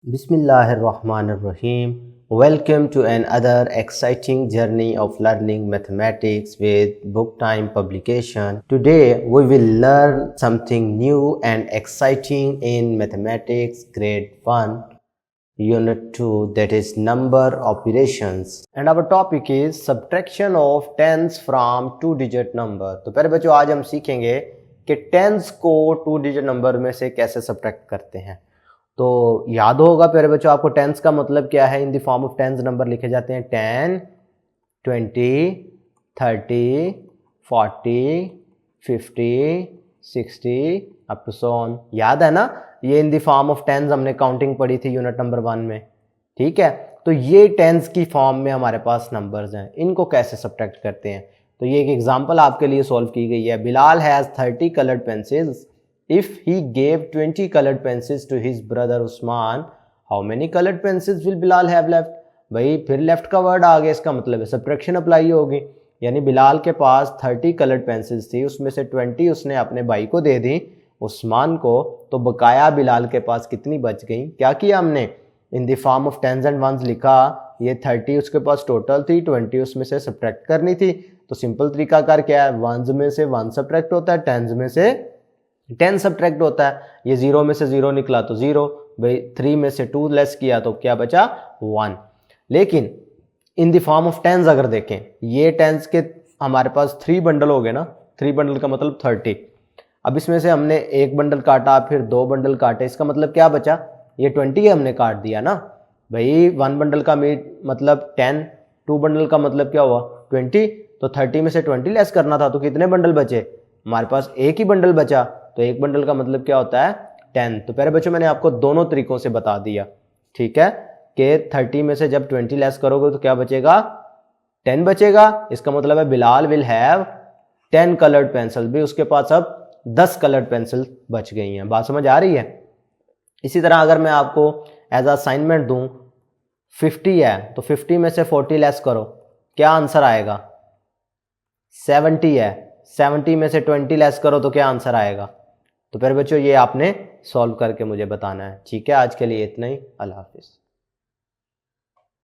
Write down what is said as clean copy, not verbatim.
Bismillahirrahmanirrahim. Welcome to another exciting journey of learning mathematics with Book Time publication. Today we will learn something new and exciting in mathematics grade 1 unit 2, that is number operations, and our topic is subtraction of tens from two digit number. तो पहले बच्चों आज हम सीखेंगे कि tense को two digit number में से कैसे सब्ट्रैक्ट करते हैं। तो याद होगा प्यारे बच्चों आपको टेंस का मतलब क्या है। In the form of tens number लिखे जाते हैं 10, 20, 30, 40, 50, 60 अप टू सो ऑन। याद है ना, ये in the form of tens हमने काउंटिंग पढ़ी थी यूनिट नंबर 1 में। ठीक है, तो ये टेंस की फॉर्म में हमारे पास नंबर्स हैं, इनको कैसे सब्ट्रैक्ट करते हैं। तो ये एक एग्जांपल आपके लिए सॉल्व की गई है। Bilal has 30 coloured pencils. If he gave 20 colored pencils to his brother Usman, how many colored pencils will Bilal have left? भाई फिर लेफ्ट का वर्ड आ गया, इसका मतलब है सब्ट्रैक्शन अप्लाई होगी। यानी बिलाल के पास 30 कलर्ड पेंसिल्स थी, उसमें से 20 उसने अपने भाई को दे दी उस्मान को, तो बकाया बिलाल के पास कितनी बच गई। क्या किया हमने, in the form of tens and ones लिखा। ये 30 उसके पास टोटल थी, 20 उसमें से सब्ट्रैक्ट करनी थी। तो सिंपल तरीका कर क्या है, वंस में से 1 सब्ट्रैक्ट होता है, टेंस में से 10 सब्ट्रैक्ट होता है। ये 0 में से 0 निकला तो 0, भाई 3 में से 2 लेस किया तो क्या बचा 1। लेकिन in the form of tens अगर देखें, ये टेंस के हमारे पास 3 बंडल हो गए ना, 3 बंडल का मतलब 30। अब इसमें से हमने एक बंडल काटा, फिर 2 बंडल काटे, इसका मतलब क्या बचा, ये 20 हमने काट दिया ना। भाई 1 बंडल का मतलब 10, 2 बंडल का मतलब क्या हुआ 20, तो 30 में से 20 लेस करना था, तो कितने बंडल बचे, हमारे पास एक ही बंडल बचा। तो एक बंडल का मतलब क्या होता है 10। तो प्यारे बच्चों मैंने आपको दोनों तरीकों से बता दिया, ठीक है, कि 30 में से जब 20 लेस करोगे तो क्या बचेगा 10 बचेगा। इसका मतलब है Bilal will have 10 coloured pencil, भी उसके पास अब 10 कलर्ड पेंसिल बच गई हैं। बात समझ आ रही है। इसी तरह अगर मैं आपको एज असाइनमेंट दूं 50 है, तो 50 में से 40 लेस करो, क्या आंसर आएगा 70 है। 70 में से 20 लेस करो तो क्या आंसर आएगा। तो फिर बच्चों ये आपने सॉल्व करके मुझे बताना है। ठीक है, आज के लिए इतना ही। अल्लाह हाफिज़।